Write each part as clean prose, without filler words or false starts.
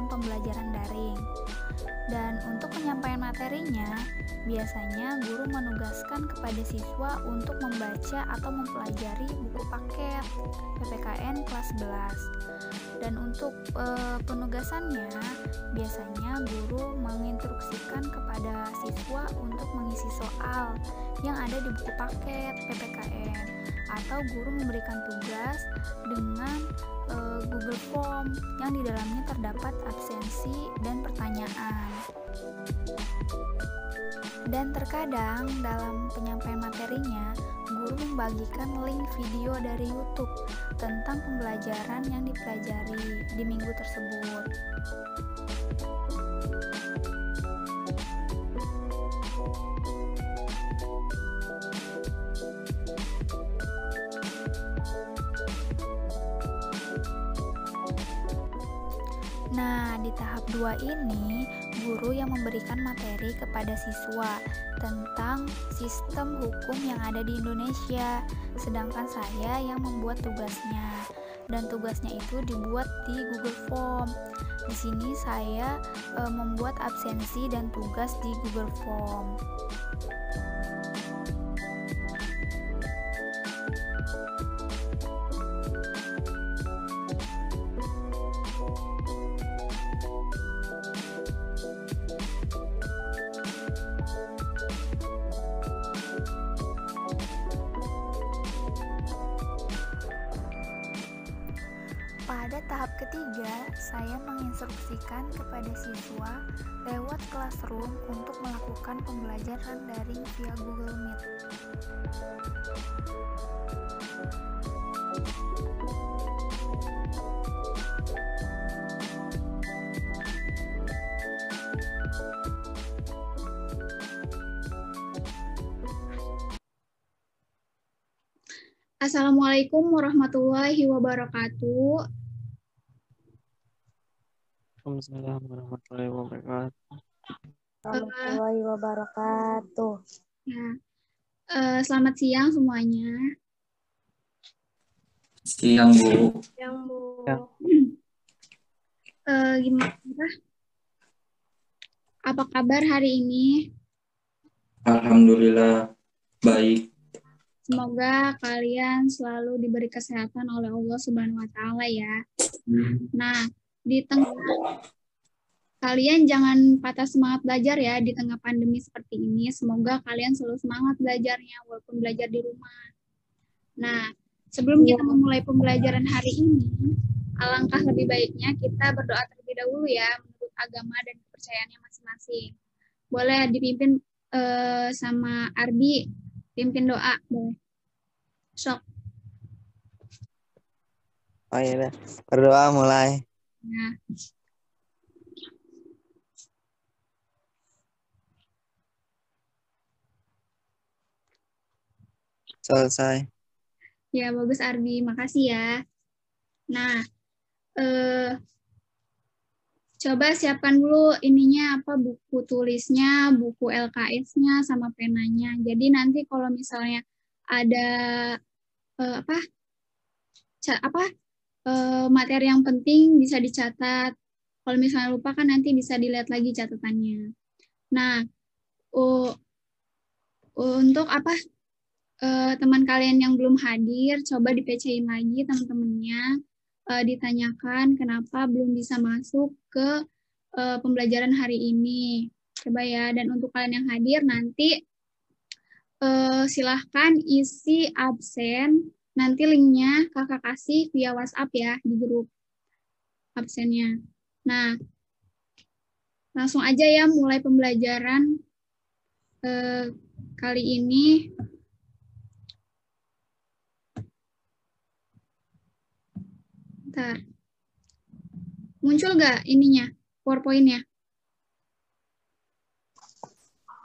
dalam pembelajaran daring. Dan untuk penyampaian materinya, biasanya guru menugaskan kepada siswa untuk membaca atau mempelajari buku paket PPKN kelas 11. Dan untuk penugasannya, biasanya guru menginstruksikan kepada siswa untuk mengisi soal yang ada di buku paket PPKN, atau guru memberikan tugas dengan Google Form yang di dalamnya terdapat absensi dan pertanyaan. Dan terkadang dalam penyampaian materinya, guru membagikan link video dari YouTube tentang pembelajaran yang dipelajari di minggu tersebut. Nah, di tahap 2 ini, guru yang memberikan materi kepada siswa tentang sistem hukum yang ada di Indonesia, sedangkan saya yang membuat tugasnya. Dan tugasnya itu dibuat di Google Form. Di sini saya membuat absensi dan tugas di Google Form. Pada tahap ketiga, saya menginstruksikan kepada siswa lewat Classroom untuk melakukan pembelajaran daring via Google Meet. Assalamualaikum warahmatullahi wabarakatuh. Waalaikumsalam warahmatullahi wabarakatuh. Warahmatullahi wabarakatuh. Ya, selamat siang semuanya. Siang, Bu. Yang Bu. Gimana? Apa kabar hari ini? Alhamdulillah baik. Semoga kalian selalu diberi kesehatan oleh Allah Subhanahu wa Ta'ala ya. Nah, di tengah kalian jangan patah semangat belajar ya di tengah pandemi seperti ini. Semoga kalian selalu semangat belajarnya walaupun belajar di rumah. Nah, sebelum kita memulai pembelajaran hari ini, alangkah lebih baiknya kita berdoa terlebih dahulu ya menurut agama dan kepercayaannya masing-masing. Boleh dipimpin sama Ardi, pimpin doa boleh. Sok. Oh iya, berdoa mulai. Nah. Selesai. Ya, bagus Ardi, makasih ya. Nah, coba siapkan dulu ininya apa buku tulisnya, buku LKS-nya sama penanya. Jadi nanti kalau misalnya ada materi yang penting bisa dicatat. Kalau misalnya lupa kan nanti bisa dilihat lagi catatannya. Nah, untuk teman kalian yang belum hadir, coba di-PC-in lagi teman-temannya, ditanyakan kenapa belum bisa masuk ke pembelajaran hari ini. Coba ya, dan untuk kalian yang hadir nanti silahkan isi absen, nanti linknya kakak kasih via WhatsApp ya di grup absennya. Nah, langsung aja ya mulai pembelajaran kali ini. Bentar. Muncul nggak ininya, PowerPoint-nya?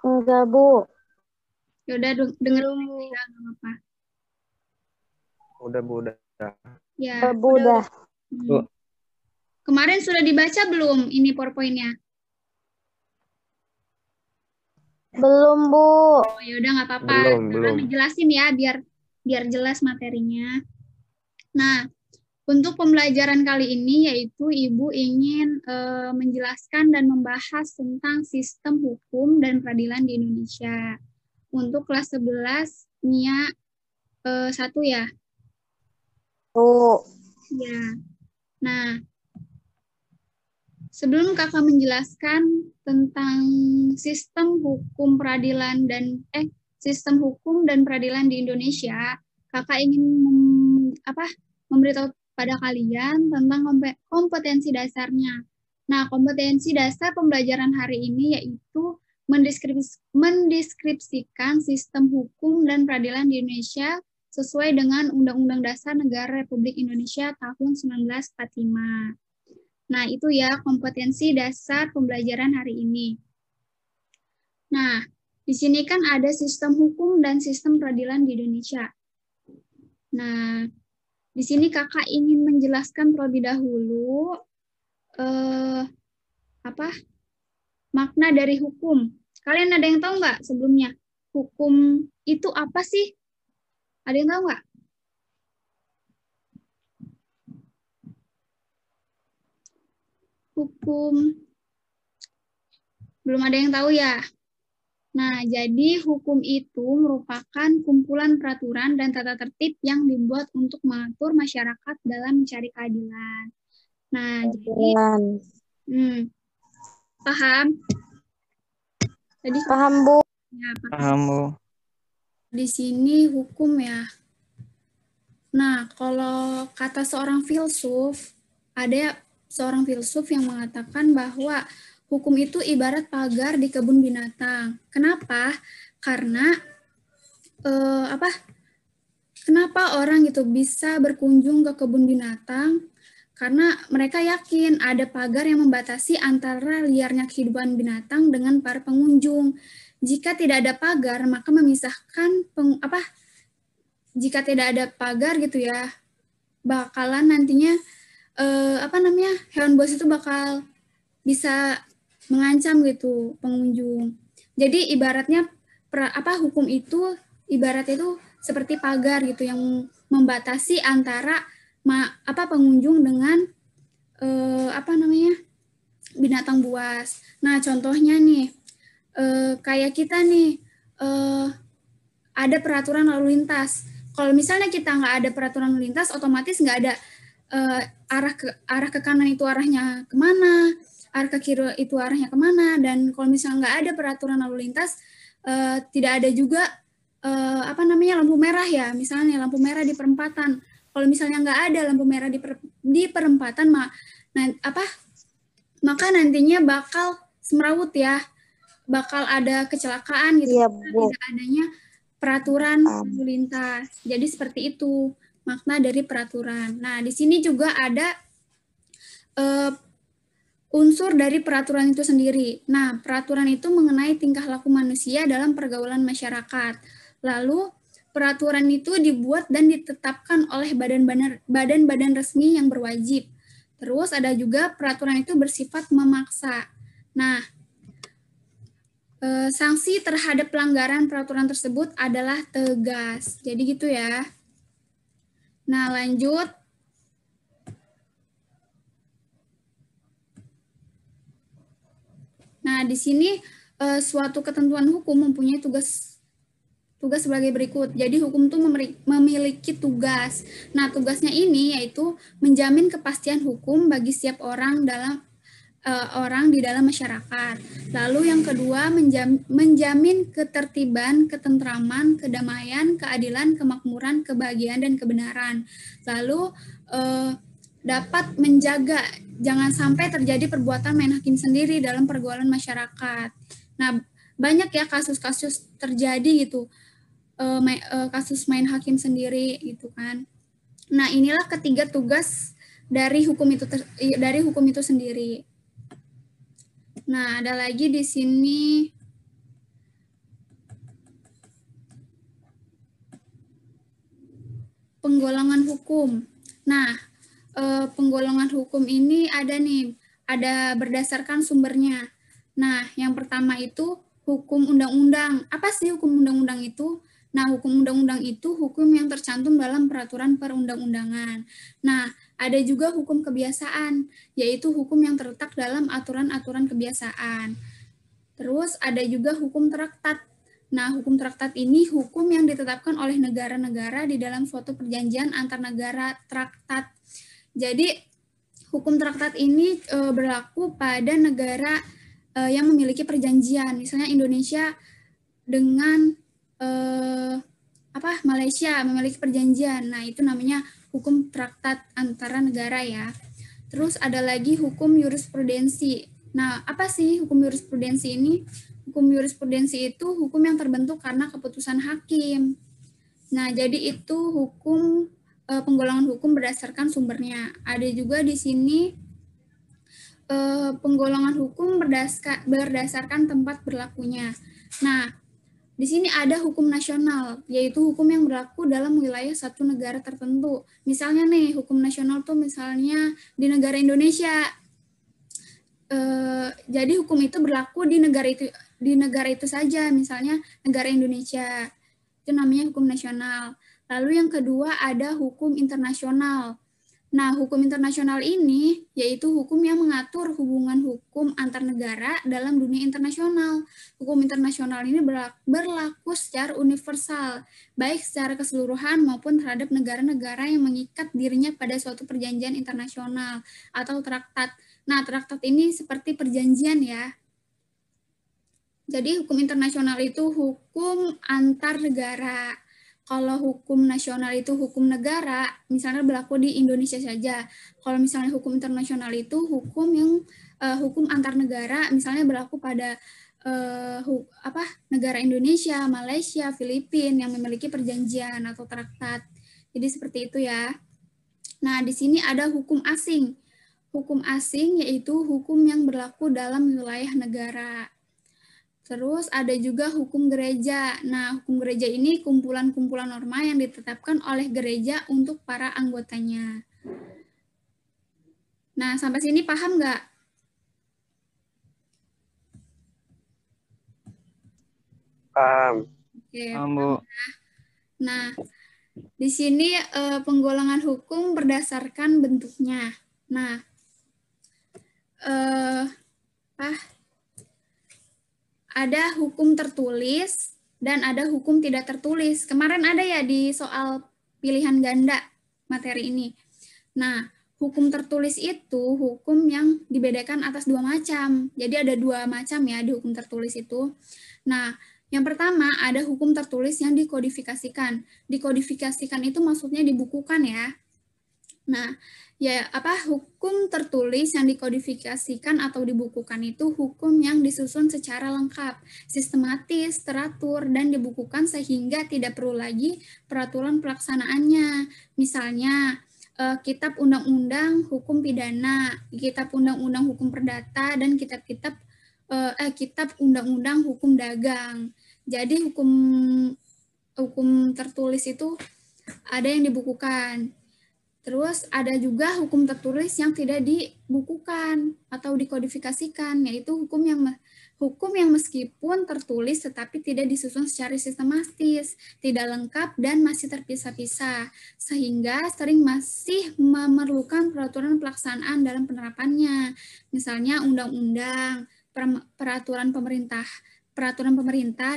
Enggak, Bu. Yaudah, dengerin aja, nggak apa-apa. Udah, Bu, udah. Ya, Bu, udah. Bu. Kemarin sudah dibaca belum ini PowerPoint-nya? Belum, Bu. Oh, yaudah nggak apa-apa. Belum. Dijelasin ya biar jelas materinya. Nah, Untuk pembelajaran kali ini yaitu Ibu ingin menjelaskan dan membahas tentang sistem hukum dan peradilan di Indonesia. Untuk kelas 11, Nia 1 ya? Bu. Ya. Nah, sebelum Kakak menjelaskan tentang sistem hukum peradilan dan sistem hukum dan peradilan di Indonesia, Kakak ingin memberitahu pada kalian tentang kompetensi dasarnya. Nah, kompetensi dasar pembelajaran hari ini yaitu mendeskripsikan sistem hukum dan peradilan di Indonesia sesuai dengan Undang-Undang Dasar Negara Republik Indonesia tahun 1945. Nah, itu ya kompetensi dasar pembelajaran hari ini. Nah, di sini kan ada sistem hukum dan sistem peradilan di Indonesia. Nah, di sini Kakak ingin menjelaskan terlebih dahulu makna dari hukum. Kalian ada yang tahu nggak sebelumnya? Hukum itu apa sih? Ada yang tahu nggak? Hukum. Belum ada yang tahu ya? Nah, jadi hukum itu merupakan kumpulan peraturan dan tata tertib yang dibuat untuk mengatur masyarakat dalam mencari keadilan. Nah, jadi paham? Tadi Paham, Bu. Ya, Paham, Bu. Di sini hukum ya. Nah, kalau kata seorang filsuf, ada seorang filsuf yang mengatakan bahwa hukum itu ibarat pagar di kebun binatang. Kenapa? Karena kenapa orang itu bisa berkunjung ke kebun binatang? Karena mereka yakin ada pagar yang membatasi antara liarnya kehidupan binatang dengan para pengunjung. Jika tidak ada pagar, maka memisahkan jika tidak ada pagar gitu ya, bakalan nantinya hewan buas itu bakal bisa mengancam gitu pengunjung. Jadi ibaratnya hukum itu ibaratnya itu seperti pagar gitu yang membatasi antara pengunjung dengan binatang buas. Nah, contohnya nih kayak kita nih ada peraturan lalu lintas. Kalau misalnya kita nggak ada peraturan lalu lintas, otomatis nggak ada arah ke kanan itu arahnya kemana, arah ke kiri itu arahnya kemana, dan kalau misalnya nggak ada peraturan lalu lintas, tidak ada juga lampu merah ya, misalnya lampu merah di perempatan. Kalau misalnya nggak ada lampu merah di perempatan, maka nantinya bakal semrawut ya, bakal ada kecelakaan gitu, Iya, karena Bu. tidak adanya peraturan lalu lintas. Jadi seperti itu makna dari peraturan. Nah, di sini juga ada unsur dari peraturan itu sendiri. Nah, peraturan itu mengenai tingkah laku manusia dalam pergaulan masyarakat. Lalu, peraturan itu dibuat dan ditetapkan oleh badan-badan resmi yang berwajib. Terus ada juga peraturan itu bersifat memaksa. Nah, sanksi terhadap pelanggaran peraturan tersebut adalah tegas. Jadi gitu ya. Nah, lanjut. Nah, di sini suatu ketentuan hukum mempunyai tugas sebagai berikut. Jadi hukum itu memiliki tugas. Nah, tugasnya ini yaitu menjamin kepastian hukum bagi setiap orang di dalam masyarakat. Lalu yang kedua, menjamin ketertiban, ketentraman, kedamaian, keadilan, kemakmuran, kebahagiaan, dan kebenaran. Lalu dapat menjaga jangan sampai terjadi perbuatan main hakim sendiri dalam pergaulan masyarakat. Nah, banyak ya kasus-kasus terjadi gitu, kasus main hakim sendiri gitu kan. Nah, inilah ketiga tugas dari hukum itu sendiri. Nah, ada lagi di sini penggolongan hukum. Nah, penggolongan hukum ini ada berdasarkan sumbernya. Nah, yang pertama itu hukum undang-undang. Apa sih hukum undang-undang itu? Nah, hukum undang-undang itu hukum yang tercantum dalam peraturan perundang-undangan. Nah, ada juga hukum kebiasaan, yaitu hukum yang terletak dalam aturan-aturan kebiasaan. Terus ada juga hukum traktat. Nah, hukum traktat ini hukum yang ditetapkan oleh negara-negara di dalam suatu perjanjian antar negara traktat. Jadi, hukum traktat ini berlaku pada negara yang memiliki perjanjian. Misalnya Indonesia dengan Malaysia memiliki perjanjian. Nah, itu namanya hukum traktat antara negara ya. Terus ada lagi hukum jurisprudensi. Nah, apa sih hukum jurisprudensi ini? Hukum jurisprudensi itu hukum yang terbentuk karena keputusan hakim. Nah, jadi itu hukum penggolongan hukum berdasarkan sumbernya. Ada juga di sini penggolongan hukum berdasarkan tempat berlakunya. Nah, di sini ada hukum nasional, yaitu hukum yang berlaku dalam wilayah satu negara tertentu. Misalnya nih, hukum nasional tuh misalnya di negara Indonesia. Jadi hukum itu berlaku di negara itu saja, misalnya negara Indonesia. Itu namanya hukum nasional. Lalu yang kedua ada hukum internasional. Nah, hukum internasional ini yaitu hukum yang mengatur hubungan hukum antar negara dalam dunia internasional. Hukum internasional ini berlaku secara universal, baik secara keseluruhan maupun terhadap negara-negara yang mengikat dirinya pada suatu perjanjian internasional atau traktat. Nah, traktat ini seperti perjanjian ya. Jadi hukum internasional itu hukum antar negara. Kalau hukum nasional itu hukum negara, misalnya berlaku di Indonesia saja. Kalau misalnya hukum internasional itu hukum yang hukum antar negara, misalnya berlaku pada negara Indonesia, Malaysia, Filipina yang memiliki perjanjian atau traktat. Jadi seperti itu ya. Nah, di sini ada hukum asing. Hukum asing yaitu hukum yang berlaku dalam wilayah negara. Terus ada juga hukum gereja. Nah, hukum gereja ini kumpulan-kumpulan norma yang ditetapkan oleh gereja untuk para anggotanya. Nah, sampai sini paham nggak? Paham. Oke, Paham, Bu. nah, di sini penggolongan hukum berdasarkan bentuknya. Nah, ada hukum tertulis dan ada hukum tidak tertulis. Kemarin ada ya di soal pilihan ganda materi ini. Nah, hukum tertulis itu hukum yang dibedakan atas dua macam. Jadi ada dua macam ya di hukum tertulis itu. Nah, yang pertama ada hukum tertulis yang dikodifikasikan. Dikodifikasikan itu maksudnya dibukukan ya. Nah, hukum tertulis yang dikodifikasikan atau dibukukan itu hukum yang disusun secara lengkap, sistematis, teratur, dan dibukukan sehingga tidak perlu lagi peraturan pelaksanaannya. Misalnya, kitab undang-undang hukum pidana, kitab undang-undang hukum perdata, dan kitab undang-undang hukum dagang. Jadi hukum tertulis itu ada yang dibukukan. Terus ada juga hukum tertulis yang tidak dibukukan atau dikodifikasikan, yaitu hukum yang meskipun tertulis tetapi tidak disusun secara sistematis, tidak lengkap dan masih terpisah-pisah, sehingga sering masih memerlukan peraturan pelaksanaan dalam penerapannya. Misalnya undang-undang, peraturan pemerintah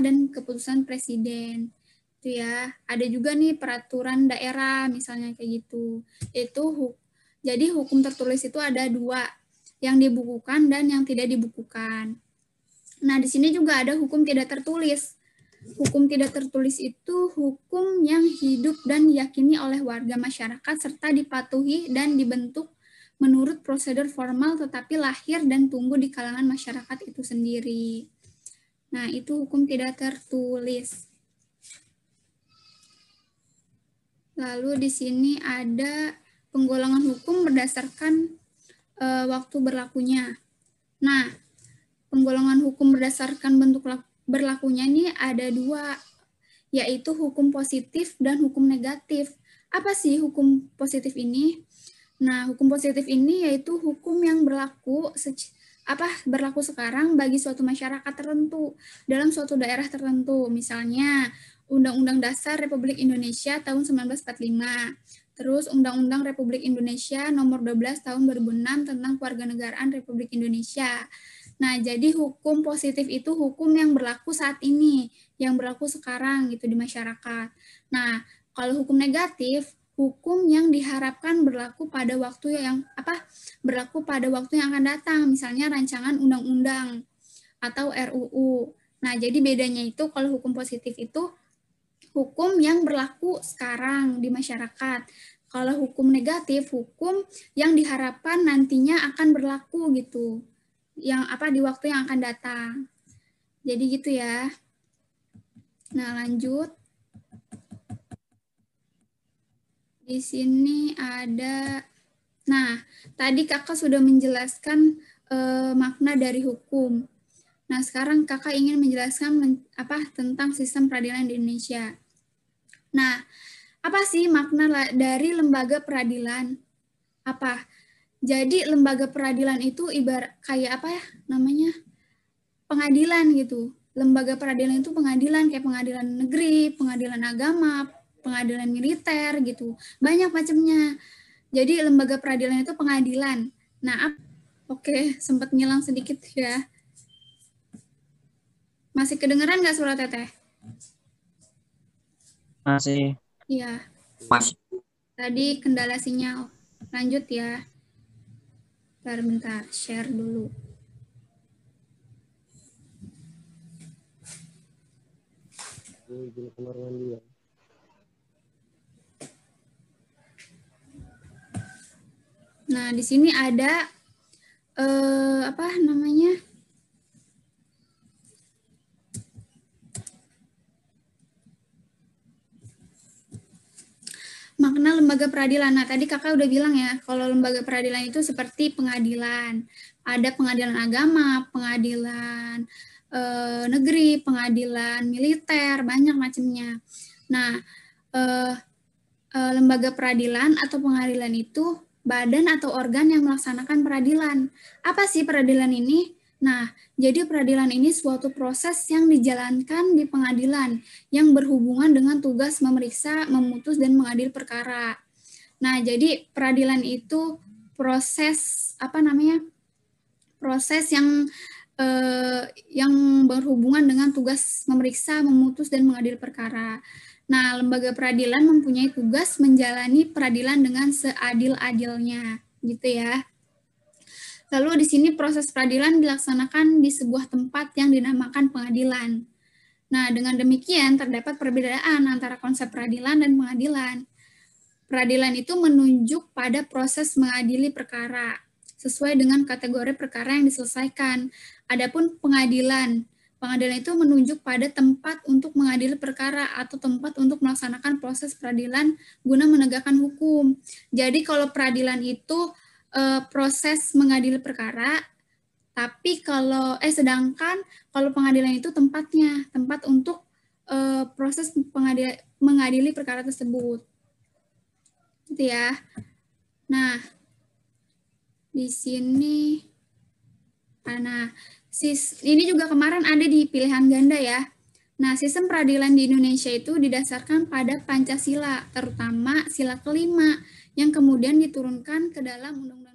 dan keputusan presiden. Itu ya, ada juga nih peraturan daerah misalnya kayak gitu. Jadi hukum tertulis itu ada dua, yang dibukukan dan yang tidak dibukukan. Nah, di sini juga ada hukum tidak tertulis. Hukum tidak tertulis itu hukum yang hidup dan diyakini oleh warga masyarakat serta dipatuhi dan dibentuk menurut prosedur formal tetapi lahir dan tumbuh di kalangan masyarakat itu sendiri. Nah, itu hukum tidak tertulis. Lalu di sini ada penggolongan hukum berdasarkan waktu berlakunya. Nah, penggolongan hukum berdasarkan bentuk berlakunya ini ada dua, yaitu hukum positif dan hukum negatif. Apa sih hukum positif ini? Nah, hukum positif ini yaitu hukum yang berlaku sekarang bagi suatu masyarakat tertentu dalam suatu daerah tertentu. Misalnya, Undang-Undang Dasar Republik Indonesia tahun 1945. Terus Undang-Undang Republik Indonesia nomor 12 tahun 2006 tentang Kewarganegaraan Republik Indonesia. Nah, jadi hukum positif itu hukum yang berlaku saat ini, yang berlaku sekarang gitu di masyarakat. Nah, kalau hukum negatif, hukum yang diharapkan berlaku pada waktu yang yang akan datang, misalnya rancangan undang-undang atau RUU. Nah, jadi bedanya itu kalau hukum positif itu hukum yang berlaku sekarang di masyarakat. Kalau hukum negatif, hukum yang diharapkan nantinya akan berlaku gitu. Yang di waktu yang akan datang. Jadi gitu ya. Nah, lanjut. Di sini ada, nah, tadi kakak sudah menjelaskan makna dari hukum. Nah, sekarang kakak ingin menjelaskan tentang sistem peradilan di Indonesia. Nah, apa sih makna dari lembaga peradilan? Jadi lembaga peradilan itu ibarat kayak pengadilan gitu. Lembaga peradilan itu pengadilan, kayak pengadilan negeri, pengadilan agama, pengadilan militer gitu. Banyak macamnya. Jadi lembaga peradilan itu pengadilan. Nah, oke, sempat ngilang sedikit ya. Masih kedengeran nggak suara Teteh? Masih. Iya. Masih. Tadi kendala sinyal. Lanjut ya. Bentar, share dulu. Nah, di sini ada makna lembaga peradilan. Nah, tadi kakak udah bilang ya, kalau lembaga peradilan itu seperti pengadilan. Ada pengadilan agama, pengadilan negeri, pengadilan militer, banyak macamnya. Nah, lembaga peradilan atau pengadilan itu badan atau organ yang melaksanakan peradilan. Apa sih peradilan ini? Nah, jadi peradilan ini suatu proses yang dijalankan di pengadilan yang berhubungan dengan tugas memeriksa, memutus, dan mengadili perkara. Nah, jadi peradilan itu proses proses yang berhubungan dengan tugas memeriksa, memutus, dan mengadili perkara. Nah, lembaga peradilan mempunyai tugas menjalani peradilan dengan seadil-adilnya, gitu ya. Lalu di sini proses peradilan dilaksanakan di sebuah tempat yang dinamakan pengadilan. Nah, dengan demikian terdapat perbedaan antara konsep peradilan dan pengadilan. Peradilan itu menunjuk pada proses mengadili perkara sesuai dengan kategori perkara yang diselesaikan. Adapun pengadilan itu menunjuk pada tempat untuk mengadili perkara atau tempat untuk melaksanakan proses peradilan guna menegakkan hukum. Jadi kalau peradilan itu proses mengadili perkara, tapi sedangkan kalau pengadilan itu tempat untuk proses mengadili perkara tersebut. Gitu ya. Nah, di sini ini juga kemarin ada di pilihan ganda ya. Nah, sistem peradilan di Indonesia itu didasarkan pada Pancasila, terutama sila kelima, yang kemudian diturunkan ke dalam Undang-Undang